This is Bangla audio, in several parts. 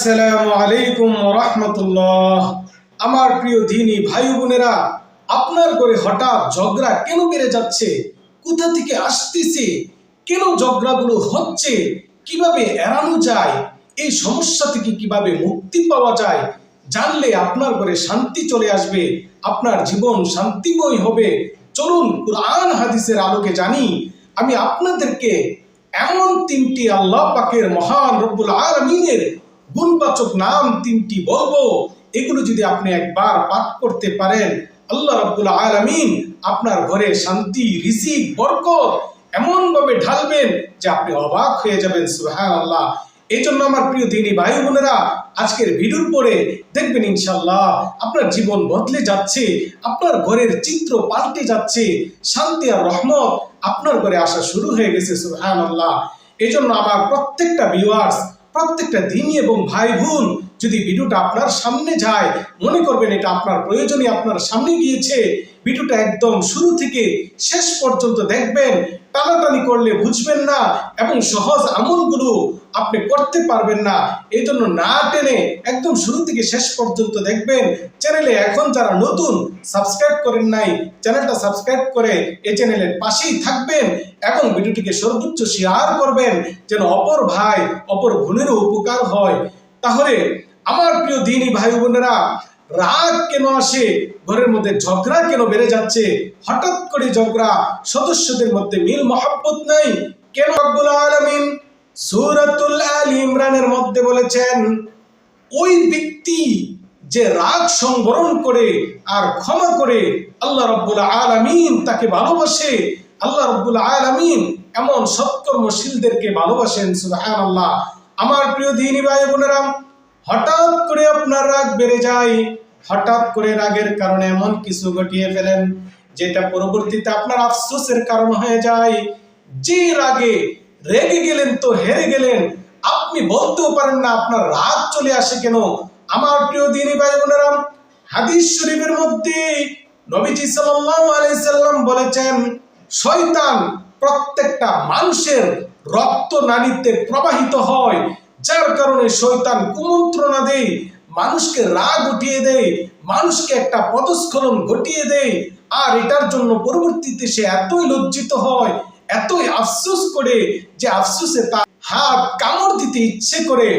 আসসালামু আলাইকুম ওয়া রাহমাতুল্লাহ। আমার প্রিয় দ্বীনী ভাই বোনেরা, আপনার ঘরে হঠাৎ ঝগড়া কেন বেড়ে যাচ্ছে? কোথা থেকে আসতেছে? কেন ঝগড়াগুলো হচ্ছে? কিভাবে এড়ানো যায়? এই সমস্যা থেকে কিভাবে মুক্তি পাওয়া যায়? জানলে আপনার ঘরে শান্তি চলে আসবে, আপনার জীবন শান্তিময় হবে। চলুন কুরআন হাদিসের আলোকে জানি। আমি আপনাদেরকে এমন তিনটি আল্লাহ পাকের মহান রব্বুল আলামিনের গুণবাচক নাম তিনটি বলবো। এগুলো যদি আপনি একবার পাঠ করতে পারেন, আল্লাহ রাব্বুল আলামিন আপনার ঘরে শান্তি, রিজিক, বরকত এমন ভাবে ঢালবেন যে আপনি অবাক হয়ে যাবেন। সুবহানাল্লাহ। এই জন্য আমার প্রিয় দ্বীনী ভাই বোনেরা, আজকের ভিডিওর পরে দেখবেন ইনশাআল্লাহ আপনার জীবন বদলে যাচ্ছে, আপনার ঘরের চিত্র পাল্টে যাচ্ছে, শান্তি আর রহমত আপনার ঘরে আসা শুরু হয়ে গেছে। সুবহানাল্লাহ। এই জন্য আমার প্রত্যেকটা ভিউয়ার্স, প্রত্যেকটা দ্বীনী এবং ভাই বোন, যদি ভিডিওটা আপনার সামনে যায়, মনে করবেন এটা আপনার প্রয়োজনে আপনার সামনে গিয়েছে। ভিডিওটা একদম শুরু থেকে শেষ পর্যন্ত দেখবেন। টানাটানি করলে বুঝবেন না এবং সহজ আমলগুলো আপনি করতে পারবেন না। এই জন্য না টেনে একদম শুরু থেকে শেষ পর্যন্ত দেখবেন। চ্যানেলে এখন যারা নতুন, সাবস্ক্রাইব করেন নাই, চ্যানেলটা সাবস্ক্রাইব করে এই চ্যানেলের পাশেই থাকবেন এবং ভিডিওটিকে সর্বোচ্চ শেয়ার করবেন, যেন অপর ভাই অপর বোনেরও উপকার হয়। তাহলে আমার প্রিয় দ্বীনী ভাই বোনেরা, রাগ কেন আসে? ঘরের মধ্যে ঝগড়া কেন বেড়ে যাচ্ছে? হঠাৎ করে ঝগড়া, সদস্যদের মধ্যে মিল মহব্বত নাই কেন? রব্বুল আলামিন সূরাতুল আলী ইমরানের মধ্যে বলেছেন, ওই ব্যক্তি যে রাগ সংবরণ করে আর ক্ষমা করে, আল্লাহ রাব্বুল আলামিন তাকে ভালোবাসে। আল্লাহ রাব্বুল আলামিন এমন সৎকর্মশীলদেরকে ভালোবাসেন। সুবহানাল্লাহ। আমার প্রিয় দ্বীনী ভাই বোনেরা, হঠাৎ করে আপনার রাগ বেড়ে যায়, হঠাৎ করে রাগের কারণে এমন কিছু ঘটিয়ে ফেলেন যেটা পরবর্তীতে আপনার আফসোসের কারণ হয়ে যায়। যে রাগে রেগে গেলেন তো হেরে গেলেন, আপনি বলতেও পারেন না আপনার রাগ চলে আসে কেন। আমার প্রিয় দ্বীনী ভাই বোনেরা, হাদিস শরীফের মধ্যে নবীজি সাল্লাল্লাহু আলাইহি সাল্লাম বলেছেন, শয়তান প্রত্যেকটা মানুষের রক্ত নালীতে প্রবাহিত হয়, যার কারণে শয়তান কুমন্ত্রণা দেয়, মানুষকে রাগ উঠিয়ে দেয়, মানুষকে একটা পদস্খলন ঘটিয়ে দেয়। আর এটার জন্য পরবর্তীতে সে এতই লজ্জিত হয়, এতই আফসোস করে যে আফসোসে তার হাত কামড় দিতে ইচ্ছে করে।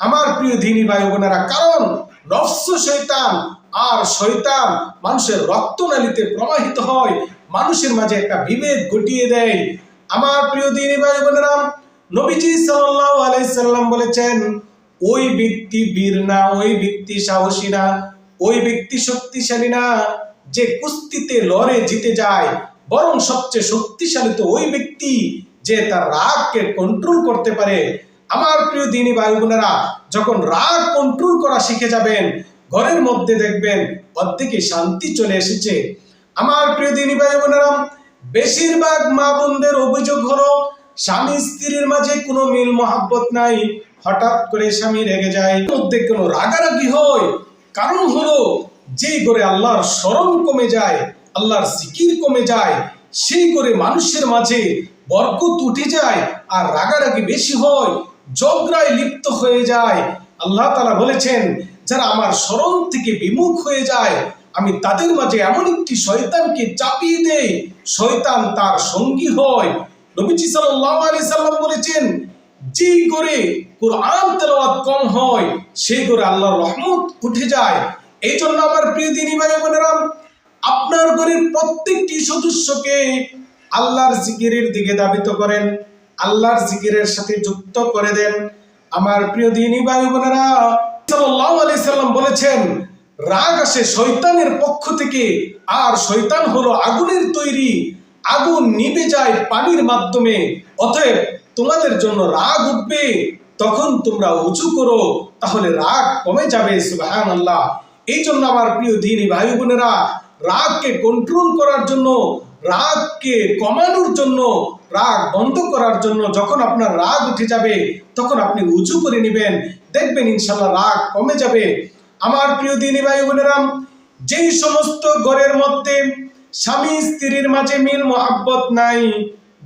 আমার প্রিয় দ্বীনী ভাই বোনেরা, কারণ নফস শয়তান, আর শয়তান মানুষের রক্তনালীতে প্রবাহিত হয়, মানুষের মাঝে একটা বিভেদ ঘটিয়ে দেয়। আমার প্রিয় দ্বীনী ভাই বোনেরা, নবীজি সাল্লাল্লাহু আলাইহি সাল্লাম বলেছেন, ওই ব্যক্তি বীর না, ওই ব্যক্তি সাহসী না, ওই ব্যক্তি শক্তিশালী না যে কুস্তিতে লড়ে জিতে যায়, বরং সবচেয়ে শক্তিশালী তো ওই ব্যক্তি যে তার রাগকে কন্ট্রোল করতে পারে। আমার প্রিয় দ্বীনী ভাই বোনেরা, যখন রাগ কন্ট্রোল করা শিখে যাবেন, ঘরের মধ্যে দেখবেন অর্ধেকে শান্তি চলে এসেছে। আমার প্রিয় দ্বীনী ভাই বোনেরা, বেশিরভাগ মা বোনদের অভিযোগ হলো স্বামী স্ত্রীর মাঝে কোনো মিল মহব্বত নাই, হঠাৎ করে স্বামী রেগে যায়, মধ্যে কোনো রাগারাগি হয়। কারণ হলো যেই করে আল্লাহর স্মরণ কমে যায়, আল্লাহর জিকির কমে যায়, সেই করে মানুষের মাঝে বরকত উঠে যায় আর রাগারাগি বেশি হয়, ঝগড়ায় লিপ্ত হয়ে যায়। আল্লাহ তাআলা বলেছেন, যারা আমার স্মরণ থেকে বিমুখ হয়ে যায়, আমি তাদের মাঝে এমন একটি শয়তানকে চাপিয়ে দেই, শয়তান তার সঙ্গী হয়। নবীজি সাল্লাল্লাহু আলাইহি সাল্লাম বলেছেন, যেই করে কুরআন তেলাওয়াত কম হয়, সেই করে আল্লাহর রহমত উঠে যায়। এই জন্য আমার প্রিয় দ্বীনী ভাই বোনেরা, আপনার ঘরের প্রত্যেকটি সদস্যকে আল্লাহর জিকিরের দিকে ধাবিত করেন, আল্লাহর জিকিরের সাথে যুক্ত করে দেন। আমার প্রিয় দ্বীনী ভাই বোনেরা, সাল্লাল্লাহু আলাইহি সাল্লাম বলেছেন, রাগ আসে শয়তানের পক্ষ থেকে, আর শয়তান হলো আগুনের তৈরি, আগুন নিভে যায় পানির মাধ্যমে। অতএব তোমাদের জন্য রাগ উঠবে, তখন তোমরা উঁচু করো, তাহলে রাগ কমে যাবে। সুবহানাল্লাহ। এই জন্য আমার প্রিয় দ্বীনী ভাই বোনেরা, রাগকে কন্ট্রোল করার জন্য, রাগকে কমানোর জন্য, রাগ বন্ধ করার জন্য, যখন আপনার রাগ উঠে যাবে তখন আপনি উঁচু করে নেবেন, দেখবেন ইনশাআল্লাহ রাগ কমে যাবে। আমার প্রিয় দ্বীনী ভাই বোনেরা, যেই সমস্ত ঘরের মধ্যে স্বামী স্ত্রীর মাঝে মিল মহব্বত নাই,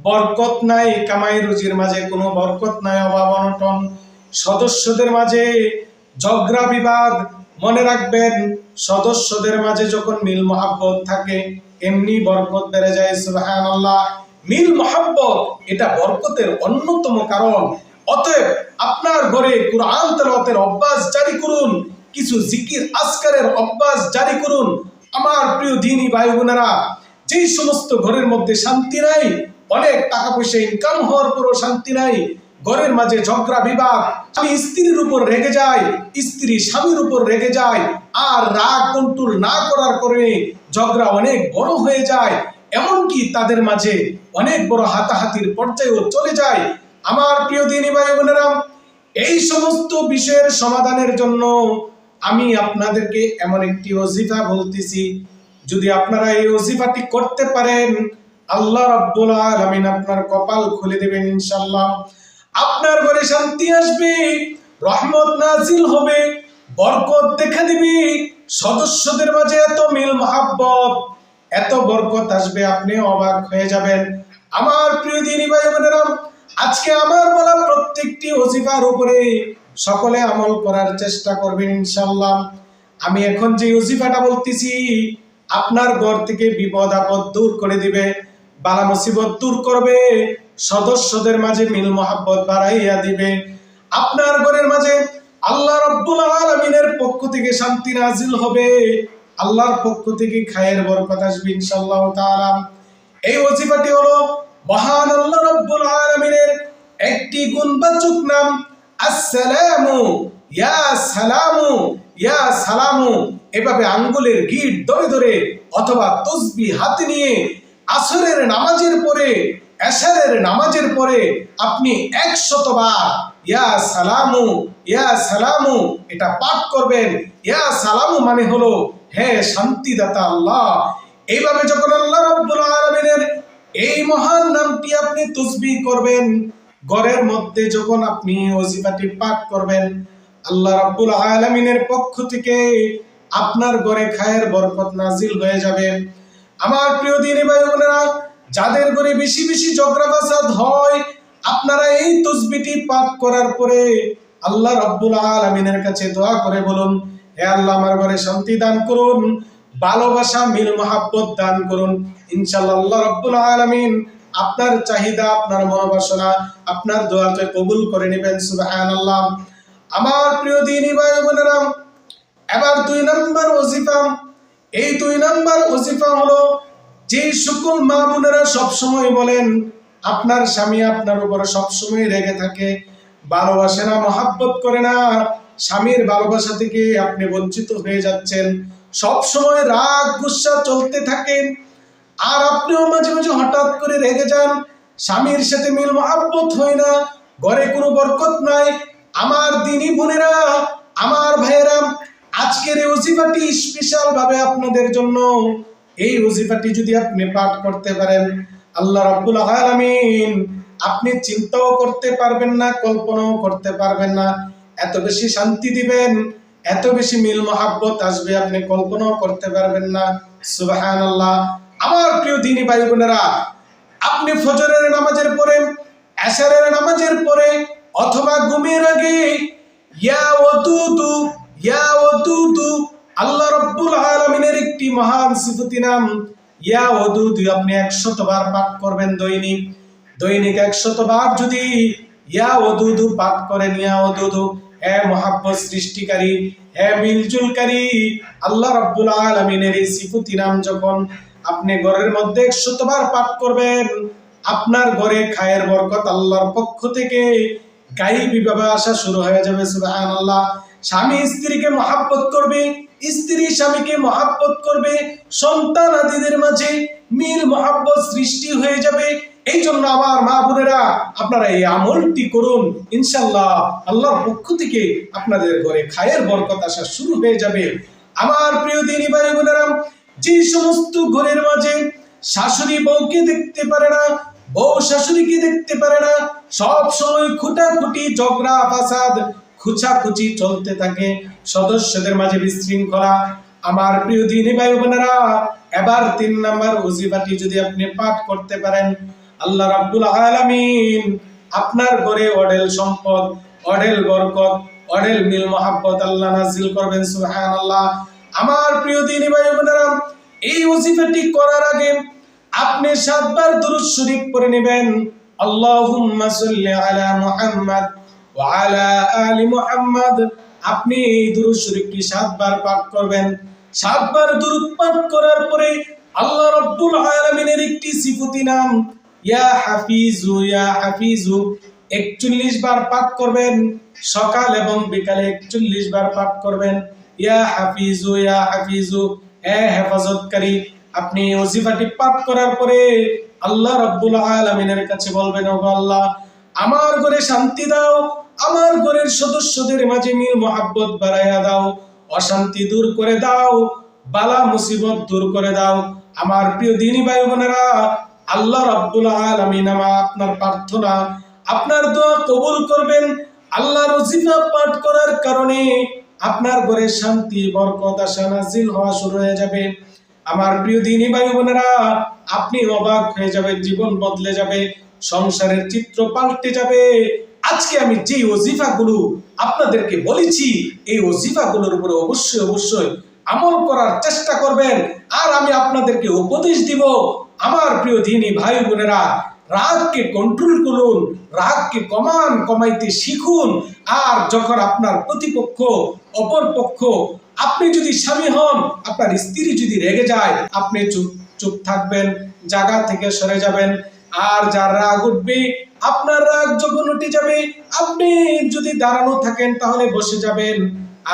বরকত নাই, কামাই রুজির মাঝে কোনো বরকত নাই, অভাব অনটন, সদস্যদের মাঝে ঝগড়া বিবাদ। মনে রাখবেন, সদস্যদের মাঝে যখন মিল মহাব্বত থাকে এমনি বরকত বেড়ে যায়। সুবহানাল্লাহ। মিল মহাব্বত এটা বরকতের অন্যতম কারণ। অতএব আপনার ঘরে কুরআন তেলাওয়াতের অভ্যাস জারি করুন, কিছু জিকির আজকারের অভ্যাস জারি করুন। আমার প্রিয় দ্বীনী ভাই বোনেরা, যেই সমস্ত ঘরের মধ্যে শান্তি নাই, অনেক টাকা পয়সা ইনকাম হওয়ার পরও শান্তি নাই, ঘরের মাঝে ঝগড়া বিবাদ, স্বামী স্ত্রীর উপর রেগে যায়, স্ত্রী স্বামীর উপর রেগে যায়, আর রাগ কন্ট্রোল না করার কারণে ঝগড়া অনেক বড় হয়ে যায়, এমনকি তাদের মাঝে অনেক বড় হাতাহাতির পর্যায়েও চলে যায়। আমার প্রিয় দ্বীনী ভাই বোনেরা, এই সমস্ত বিষয়ের সমাধানের জন্য আমি আপনাদেরকে এমন একটি ওজিফা বলতেছি, যদি আপনারা এই ওজিফাটি করতে পারেন আল্লাহ রাব্বুল আলামিন আপনার কপাল খুলে দেবেন ইনশাআল্লাহ। আপনার ঘরে শান্তি আসবে, রহমত নাজিল হবে, বরকত দেখা দিবে, সদস্যদের মাঝে এত মিল মহাব্বত, এত বরকত আসবে আপনি অবাক হয়ে যাবেন। আমার প্রিয় দ্বীনী ভাই বোনেরা, আজকে আমার বলা প্রত্যেকটি ওজিফার উপরে সকলে আমল করার চেষ্টা করবেন ইনশাআল্লাহ। আমি এখন যে ওজিফাটা বলতেছি আপনার ঘর থেকে বিপদ আপদ দূর করে দিবে, বালা মুসিবত দূর করবে, সদস্যদের মাঝে মিল মহাব্বত বাড়াইয়া দিবে। আপনার ঘরের মাঝে আল্লাহ রাব্বুল আলামিনের পক্ষ থেকে শান্তি নাজিল হবে, আল্লাহর পক্ষ থেকে খায়ের বরকত আসবে ইনশাআল্লাহ তাআলা। এই ওজিফাটি হলো মহান আল্লাহ রাব্বুল আলামিনের একটি গুণবাচক নাম, আসসালামু ইয়া সালামু ইয়া সালামু। এভাবে আঙ্গুলের গিট ধরে ধরে অথবা তসবিহ হাতে নিয়ে আসরের নামাজের পরে, এশারের নামাজের পরে আপনি 100 বার ইয়া সালামু ইয়া সালামু এটা পাঠ করবেন। ইয়া সালামু মানে হলো হে শান্তিদাতা আল্লাহ। এইভাবে যখন আল্লাহ রাব্বুল আলামিনের এই মহান নামটি আপনি তাসবিহ করবেন, ঘরের মধ্যে যখন আপনি ওজিফাটি পাঠ করবেন, আল্লাহ রাব্বুল আলামিনের পক্ষ থেকে আপনার ঘরে খায়ের বরকত নাজিল হয়ে যাবে। আমার প্রিয় দ্বীনী ভাই বোনেরা, যাদের ঘরে বেশি বেশি ঝগড়া ফাসাদ হয়, আপনারা এই তাসবিহটি পাঠ করার পরে আল্লাহ রাব্বুল আলামিনের কাছে দোয়া করে বলুন, হে আল্লাহ আমার ঘরে শান্তি দান করুন, ভালোবাসা মিল মহাব্বত দান করুন। ইনশাআল্লাহ আল্লাহ রাব্বুল আলামিন আপনার চাহিদা, আপনার মনোবাসনা, আপনার দোয়াকে কবুল করে নেবেন। সুবহানাল্লাহ। আমার প্রিয় দ্বীনী ভাই বোনেরা, এবার 2 নম্বর ওজিফা। এই 2 নম্বর ওজিফা হলো, যে সকল মা বোনেরা সবসময় বলেন আপনার স্বামী আপনার উপর সবসময় রেগে থাকে, ভালোবাসে না, মহাব্বত করে না, স্বামীর ভালোবাসা থেকে আপনি বঞ্চিত হয়ে যাচ্ছেন, সব সময় রাগ গুসা চলতে থাকে, আর আপনিও মাঝে মাঝে হঠাৎ করে রেগে যান, স্বামীর সাথে মিল মহাব্বত হয় না, ঘরে কোনো বরকত নাই। আমার দ্বীনী বোনেরা, আমার ভাইয়েরা, আজকের এই ওজিফাটি স্পেশাল ভাবে আপনাদের জন্য। এই ওজিফাটি যদি আপনি পাঠ করতে পারেন, আল্লাহ রাব্বুল আলামিন আপনি চিন্তাও করতে পারবেন না, কল্পনাও করতে পারবেন না, এত বেশি শান্তি দিবেন, এত বেশি মিল মহাব্বত আসবে আপনি কল্পনাও করতে পারবেন না। সুবহানাল্লাহ। আমার প্রিয় দ্বীনী ভাই বোনেরা, আপনি ফজরের নামাজের পরে, এশারের নামাজের পরে অথবা ঘুমের আগে ইয়া ওয়াদুদু ইয়া ওয়াদুদু, আল্লাহ রাব্বুল আলামিনের একটি মহান সিফাতি নাম ইয়া ওয়াদুদু আপনি 100 বার পাঠ করবেন। দৈনিক 100 বার যদি ইয়া ওয়াদুদু পাঠ করেন, ইয়া ওয়াদুদু হে মহাব্বত সৃষ্টিকারী, হে মিলজুলকারী, আল্লাহ রাব্বুল আলামিনের এই সিফাতি নাম যখন আপনি ঘরের মধ্যে 100 বার পাঠ করবেন, আপনার ঘরে খায়ের বরকত আল্লাহর পক্ষ থেকে গায়েবী ভাবে আসা শুরু হয়ে যাবে। সুবহানাল্লাহ। স্বামী স্ত্রীকে মহাব্বত করবে, স্ত্রী স্বামীকে মহাব্বত করবে, সন্তান আদিদের মাঝে মিল মহাব্বত সৃষ্টি হয়ে যাবে। এই জন্য আমার মা বোনেরা, আপনারা এই আমলটি করুন, ইনশাআল্লাহ আল্লাহর পক্ষ থেকে আপনাদের ঘরে খায়ের বরকত আসা শুরু হয়ে যাবে। আমার প্রিয় দ্বীনী ভাই বোনেরা, যে সমস্ত ঘরের মাঝে শাশুড়ি বউকে দেখতে পারে না, বউ শাশুড়িকে দেখতে পারে না, সব সময় খুঁটাখুটি ঝগড়া ফাসাদ খুচাখুচি চলতে থাকে, সদস্যদের মাঝে বিশৃঙ্খলা, আমার প্রিয় দ্বীনী ভাই বোনেরা, এবার 3 নম্বর ওজিফাটি যদি আপনি পাঠ করতে পারেন, আল্লাহ রাব্বুল আলামিন আপনার ঘরে অঢেল সম্পদ, অঢেল বরকত, অঢেল মিল মহাব্বত আল্লাহ নাজিল করবেন। সুবহানাল্লাহ। আমার প্রিয় দ্বীনি ভাই বোনেরা, এই ওজিফাটি করার আগে আপনি 7 বার দুরূদ শরীফ পড়ে নেবেন। আল্লাহুম্মা সাল্লি আলা মুহাম্মাদ ওয়া আলা আলি মুহাম্মাদ। আপনি এই দুরূদ শরীফটি 7 বার পাঠ করবেন। 7 বার দুরূদ পাঠ করার পরে আল্লাহ রাব্বুল আলামিনের একটি সিফতি নাম ইয়া হাফিজু ইয়া হাফিজু 41 বার পাঠ করবেন। সকাল এবং বিকালে 41 বার পাঠ করবেন। ইয়া হাফিজু ইয়া হাফিজু, হে হেফাজতকারী। আপনি ওজিফাটি পাঠ করার পরে আল্লাহ রাব্বুল আলামিনের কাছে বলবেন, ওগো আল্লাহ, আমার ঘরে শান্তি দাও, আমার ঘরের সদস্যদের মাঝে মিল মহাব্বত বাড়াইয়া দাও, অশান্তি দূর করে দাও, বালা মুসিবত দূর করে দাও। আমার প্রিয় দ্বীনি ভাই বোনেরা, আল্লাহ রাব্বুল আলামিন আপনার প্রার্থনা, আপনার দোয়া কবুল করবেন। আল্লাহর ওজিফা পাঠ করার কারণে আপনার ঘরে শান্তি, বরকত, আশা নাজিল হওয়া শুরু হয়ে যাবে। আমার প্রিয় দ্বীনি ভাই বোনেরা, আপনি অবাক হয়ে যাবেন, জীবন বদলে যাবে, সংসারের চিত্র পাল্টে যাবে। আজকে আমি যে ওজিফাগুলো আপনাদেরকে বলেছি, এই ওজিফাগুলোর উপরে অবশ্যই অবশ্যই আমল করার চেষ্টা করবেন। আর আমি আপনাদেরকে উপদেশ দিব, আমার প্রিয় দ্বীনি ভাই বোনেরা, রাগকে কন্ট্রোল করুন, রাগকে কমাইতে শিখুন। আর যখন আপনার প্রতিপক্ষ, অপর পক্ষ, আপনি যদি স্বামী হন, আপনার স্ত্রী যদি রেগে যায়, আপনি চুপ থাকবেন, জায়গা থেকে সরে যাবেন। আর যার রাগ উঠবে, আপনার রাগ যখন উঠে যাবে, আপনি যদি দাঁড়ানো থাকেন তাহলে বসে যাবেন,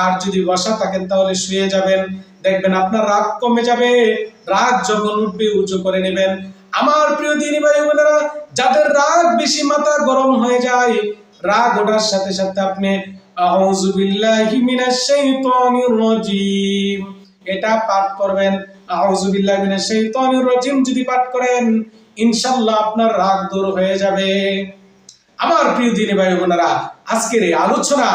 আর যদি বসা থাকেন তাহলে শুয়ে যাবেন। দেখবেন আপনার রাগ কমে যাবে। রাগ যখন উঠবে উঁচু করে নেবেন। আমার প্রিয় দ্বীনি ভাই বোনেরা, যাদের রাগ বেশি, মাথা গরম হয়ে যায়, রাগ ওঠার সাথে সাথে আপনি আউযু বিল্লাহি মিনাশ শাইতানির রাজিম এটা পাঠ করবেন। আউযু বিল্লাহি মিনাশ শাইতানির রাজিম যদি পাঠ করেন, ইনশাআল্লাহ আপনার রাগ দূর হয়ে যাবে। আমার প্রিয় দ্বীনি ভাই বোনেরা, আজকের এই আলোচনা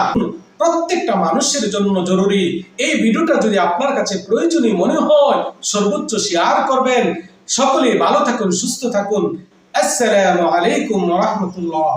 প্রত্যেকটা মানুষের জন্য জরুরি। এই ভিডিওটা যদি আপনার কাছে প্রয়োজনীয় মনে হয়, সর্বোচ্চ শেয়ার করবেন। সকলে ভালো থাকুন, সুস্থ থাকুন। আসসালামু আলাইকুম ওয়া রাহমাতুল্লাহ।